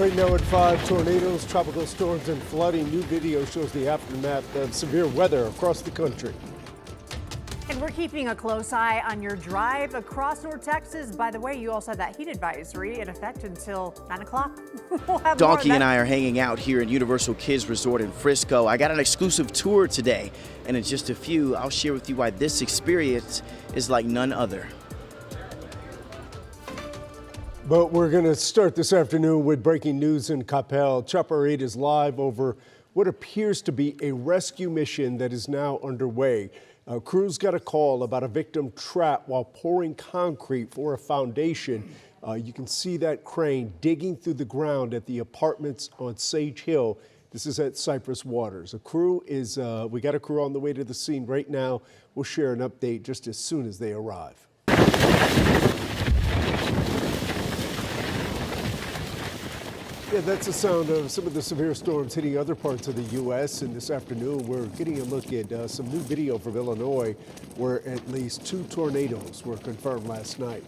Right now at 5, tornadoes, tropical storms, and flooding. New video shows the aftermath of severe weather across the country. And we're keeping a close eye on your drive across North Texas. By the way, you also have that heat advisory in effect until 9 o'clock. Donkey and I are hanging out here at Universal Kids Resort in Frisco. I got an exclusive tour today, and in just a few, I'll share with you why this experience is like none other. But we're going to start this afternoon with breaking news in Coppell. Chopper 8 is live over what appears to be a rescue mission that is now underway. Crews got a call about a victim trapped while pouring concrete for a foundation. You can see that crane digging through the ground at the apartments on Sage Hill. This is at Cypress Waters. We got a crew on the way to the scene right now. We'll share an update just as soon as they arrive. Yeah, that's the sound of some of the severe storms hitting other parts of the U.S. And this afternoon, we're getting a look at some new video from Illinois where at least 2 tornadoes were confirmed last night.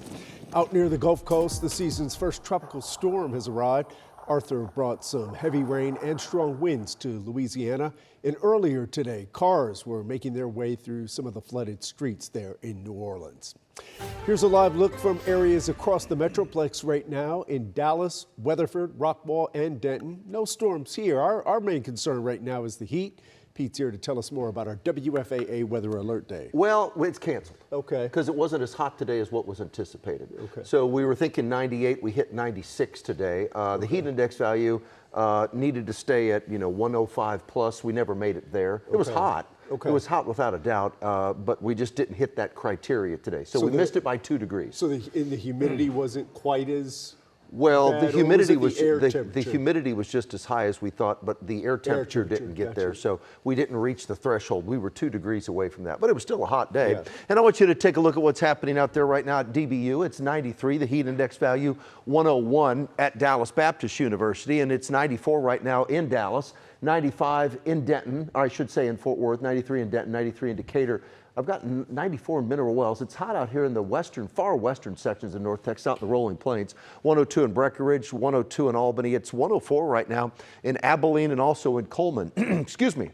Out near the Gulf Coast, the season's first tropical storm has arrived. Arthur brought some heavy rain and strong winds to Louisiana. And earlier today, cars were making their way through some of the flooded streets there in New Orleans. Here's a live look from areas across the Metroplex right now in Dallas, Weatherford, Rockwall, and Denton. No storms here. Our main concern right now is the heat. Pete's here to tell us more about our WFAA Weather Alert Day. Well, it's canceled. Okay. Because it wasn't as hot today as what was anticipated. Okay. So we were thinking 98. We hit 96 today. The heat index value needed to stay at 105 plus. We never made it there. It was hot. Okay. It was hot without a doubt, but we just didn't hit that criteria today. So we missed it by 2 degrees. So the humidity wasn't quite as well, bad, the humidity was the humidity was just as high as we thought, but the air temperature didn't get there, so we didn't reach the threshold. We were 2 degrees away from that, but it was still a hot day. Yeah. And I want you to take a look at what's happening out there right now at DBU. It's 93, the heat index value 101 at Dallas Baptist University, and it's 94 right now in Dallas, 95 in Denton, or I should say in Fort Worth, 93 in Denton, 93 in Decatur. I've got 94 in Mineral Wells. It's hot out here in the far western sections of North Texas, out in the rolling plains. 102 in Breckenridge, 102 in Albany. It's 104 right now in Abilene and also in Coleman. Excuse me.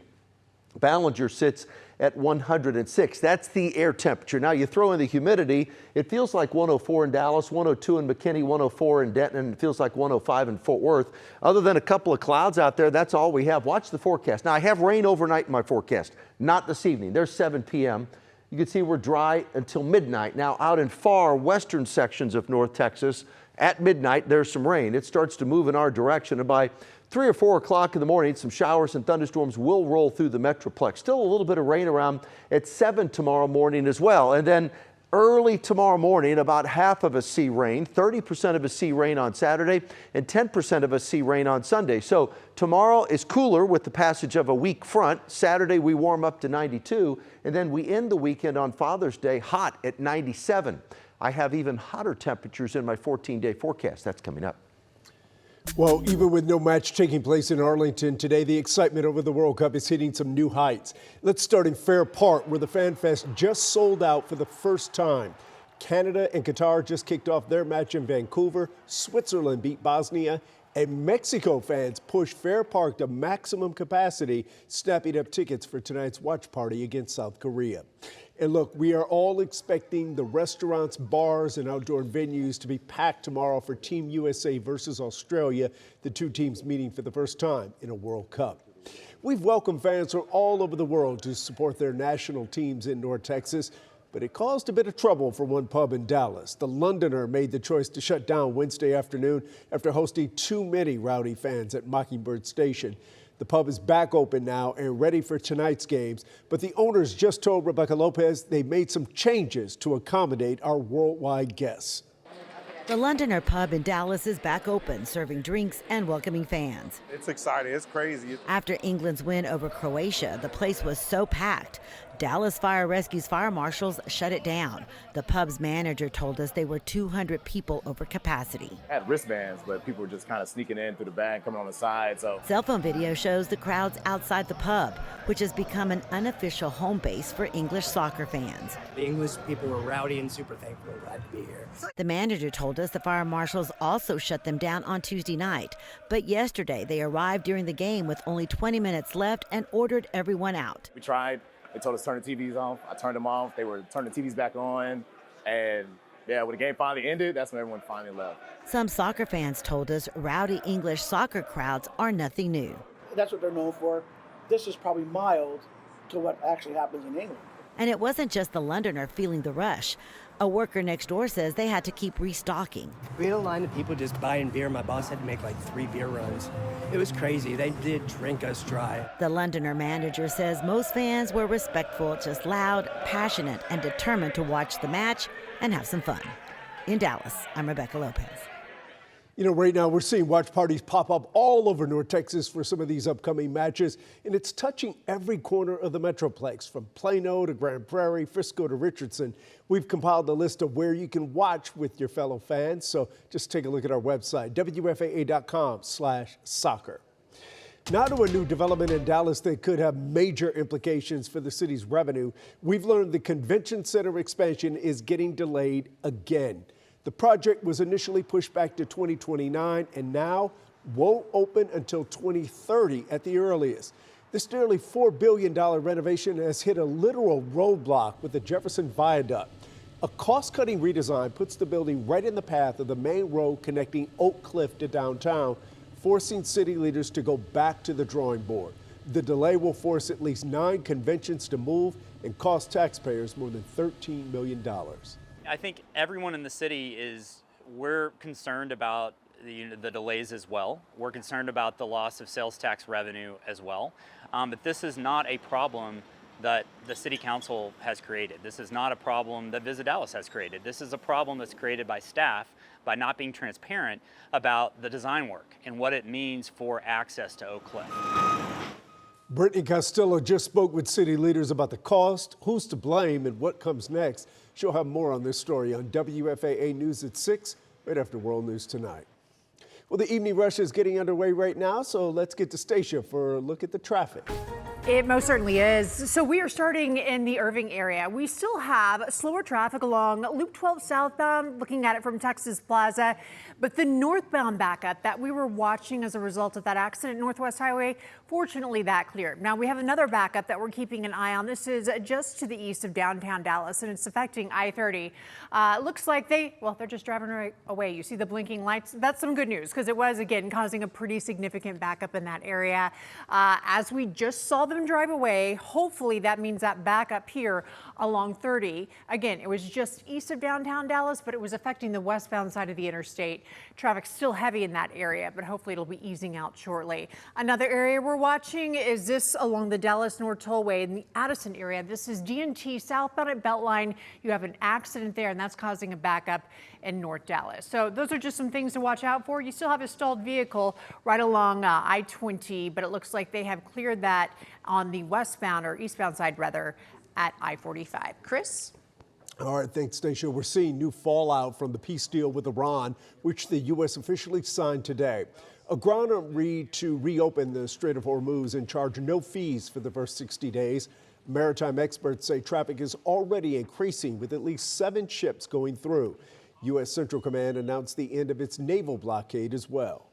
Ballinger sits at 106. That's the air temperature. Now you throw in the humidity, it feels like 104 in Dallas, 102 in McKinney, 104 in Denton, and it feels like 105 in Fort Worth. Other than a couple of clouds out there, that's all we have. Watch the forecast. Now I have rain overnight in my forecast, not this evening. There's 7 p.m. You can see we're dry until midnight. Now out in far western sections of North Texas, at midnight, there's some rain. It starts to move in our direction, and by 3 or 4 o'clock in the morning, some showers and thunderstorms will roll through the Metroplex. Still a little bit of rain around at 7 tomorrow morning as well. And then early tomorrow morning, about half of us see rain, 30% of us see rain on Saturday, and 10% of us see rain on Sunday. So tomorrow is cooler with the passage of a weak front. Saturday, we warm up to 92, and then we end the weekend on Father's Day hot at 97. I have even hotter temperatures in my 14-day forecast. That's coming up. Well, even with no match taking place in Arlington today, the excitement over the World Cup is hitting some new heights. Let's start in Fair Park, where the Fan Fest just sold out for the first time. Canada and Qatar just kicked off their match in Vancouver. Switzerland beat Bosnia. And Mexico fans pushed Fair Park to maximum capacity, snapping up tickets for tonight's watch party against South Korea. And look, we are all expecting the restaurants, bars, and outdoor venues to be packed tomorrow for Team USA versus Australia, the 2 teams meeting for the first time in a World Cup. We've welcomed fans from all over the world to support their national teams in North Texas, but it caused a bit of trouble for one pub in Dallas. The Londoner made the choice to shut down Wednesday afternoon after hosting too many rowdy fans at Mockingbird Station. The pub is back open now and ready for tonight's games, but the owners just told Rebecca Lopez they made some changes to accommodate our worldwide guests. The Londoner Pub in Dallas is back open, serving drinks and welcoming fans. It's exciting. It's crazy. After England's win over Croatia, the place was so packed. Dallas Fire Rescue's fire marshals shut it down. The pub's manager told us they were 200 people over capacity. I had wristbands, but people were just kind of sneaking in through the back, coming on the side. So Cell phone video shows the crowds outside the pub, which has become an unofficial home base for English soccer fans. The English people were rowdy and super thankful and glad to be here. The manager told us the fire marshals also shut them down on Tuesday night, but yesterday they arrived during the game with only 20 minutes left and ordered everyone out. we tried. They told us to turn the TVs off. I turned them off. They were turning the TVs back on. And yeah, when the game finally ended, that's when everyone finally left. Some soccer fans told us rowdy English soccer crowds are nothing new. That's what they're known for. This is probably mild to what actually happens in England. And it wasn't just the Londoner feeling the rush. A worker next door says they had to keep restocking. We had a line of people just buying beer. My boss had to make like 3 beer runs. It was crazy. They did drink us dry. The Londoner manager says most fans were respectful, just loud, passionate, and determined to watch the match and have some fun. In Dallas, I'm Rebecca Lopez. You know, right now we're seeing watch parties pop up all over North Texas for some of these upcoming matches, and it's touching every corner of the Metroplex, from Plano to Grand Prairie, Frisco to Richardson. We've compiled a list of where you can watch with your fellow fans, so just take a look at our website, WFAA.com/soccer. Now to a new development in Dallas that could have major implications for the city's revenue. We've learned the convention center expansion is getting delayed again. The project was initially pushed back to 2029 and now won't open until 2030 at the earliest. This nearly $4 billion renovation has hit a literal roadblock with the Jefferson Viaduct. A cost-cutting redesign puts the building right in the path of the main road connecting Oak Cliff to downtown, forcing city leaders to go back to the drawing board. The delay will force at least 9 conventions to move and cost taxpayers more than $13 million. I think everyone in the city we're concerned about the delays as well. We're concerned about the loss of sales tax revenue as well. But this is not a problem that the city council has created. This is not a problem that Visit Dallas has created. This is a problem that's created by staff by not being transparent about the design work and what it means for access to Oak Cliff. Brittany Costello just spoke with city leaders about the cost, who's to blame, and what comes next. She'll have more on this story on WFAA News at 6, right after World News Tonight. Well, the evening rush is getting underway right now, so let's get to Stacia for a look at the traffic. It most certainly is. So we are starting in the Irving area. We still have slower traffic along Loop 12 southbound, looking at it from Texas Plaza. But the northbound backup that we were watching as a result of that accident, Northwest Highway, fortunately that cleared. Now we have another backup that we're keeping an eye on. This is just to the east of downtown Dallas, and it's affecting I-30. Looks like they're just driving right away. You see the blinking lights. That's some good news, because it was, again, causing a pretty significant backup in that area. As we just saw them drive away, hopefully that means that backup here along 30. Again, it was just east of downtown Dallas, but it was affecting the westbound side of the interstate. Traffic's still heavy in that area, but hopefully it'll be easing out shortly. Another area we're watching is this along the Dallas North Tollway in the Addison area. This is D&T southbound at Beltline. You have an accident there, and that's causing a backup in North Dallas. So those are just some things to watch out for. You still have a stalled vehicle right along I-20, but it looks like they have cleared that on the westbound or eastbound side rather at I-45. Chris? All right, thanks, Stacia. We're seeing new fallout from the peace deal with Iran, which the U.S. officially signed today. Iran agreed to reopen the Strait of Hormuz and charge no fees for the first 60 days. Maritime experts say traffic is already increasing, with at least 7 ships going through. U.S. Central Command announced the end of its naval blockade as well.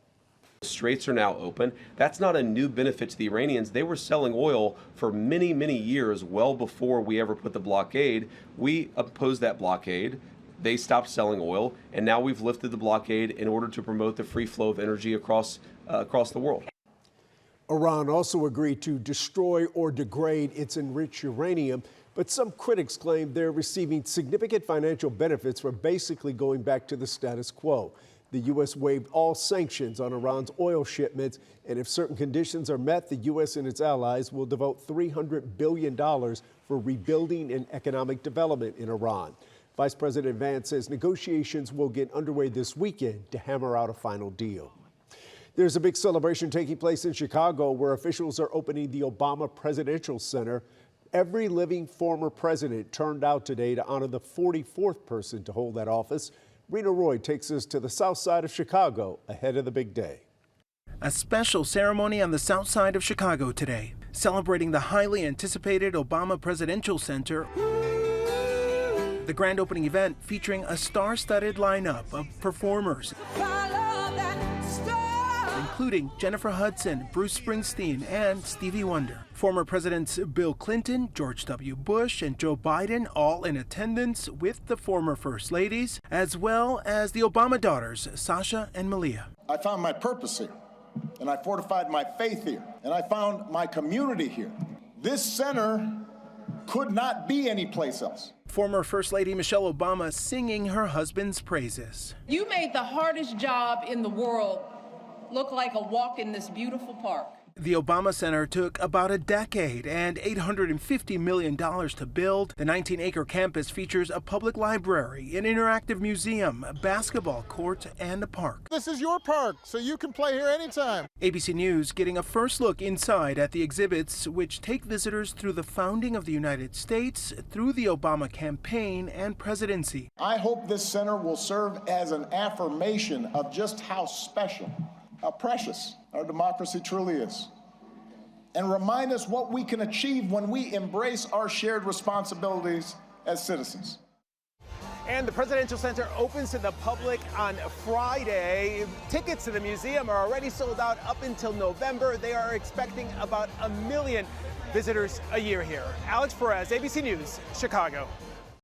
Straits are now open. That's not a new benefit to the Iranians. They were selling oil for many, many years, well before we ever put the blockade. We opposed that blockade. They stopped selling oil, and now we've lifted the blockade in order to promote the free flow of energy across the world. Iran also agreed to destroy or degrade its enriched uranium, but some critics claim they're receiving significant financial benefits for basically going back to the status quo. The U.S. waived all sanctions on Iran's oil shipments, and if certain conditions are met, the U.S. and its allies will devote $300 billion for rebuilding and economic development in Iran. Vice President Vance says negotiations will get underway this weekend to hammer out a final deal. There's a big celebration taking place in Chicago where officials are opening the Obama Presidential Center. Every living former president turned out today to honor the 44th person to hold that office. Rena Roy takes us to the south side of Chicago ahead of the big day. A special ceremony on the south side of Chicago today, celebrating the highly anticipated Obama Presidential Center. The grand opening event featuring a star-studded lineup of performers, including Jennifer Hudson, Bruce Springsteen, and Stevie Wonder. Former Presidents Bill Clinton, George W. Bush, and Joe Biden all in attendance with the former First Ladies, as well as the Obama daughters, Sasha and Malia. I found my purpose here, and I fortified my faith here, and I found my community here. This center could not be anyplace else. Former First Lady Michelle Obama singing her husband's praises. You made the hardest job in the world look like a walk in this beautiful park. The Obama Center took about a decade and $850 million to build. The 19-acre campus features a public library, an interactive museum, a basketball court, and a park. This is your park, so you can play here anytime. ABC News getting a first look inside at the exhibits, which take visitors through the founding of the United States, through the Obama campaign and presidency. I hope this center will serve as an affirmation of just how special, how precious our democracy truly is, and remind us what we can achieve when we embrace our shared responsibilities as citizens. And the Presidential Center opens to the public on Friday. Tickets to the museum are already sold out up until November. They are expecting about 1 million visitors a year here. Alex Perez, ABC News, Chicago.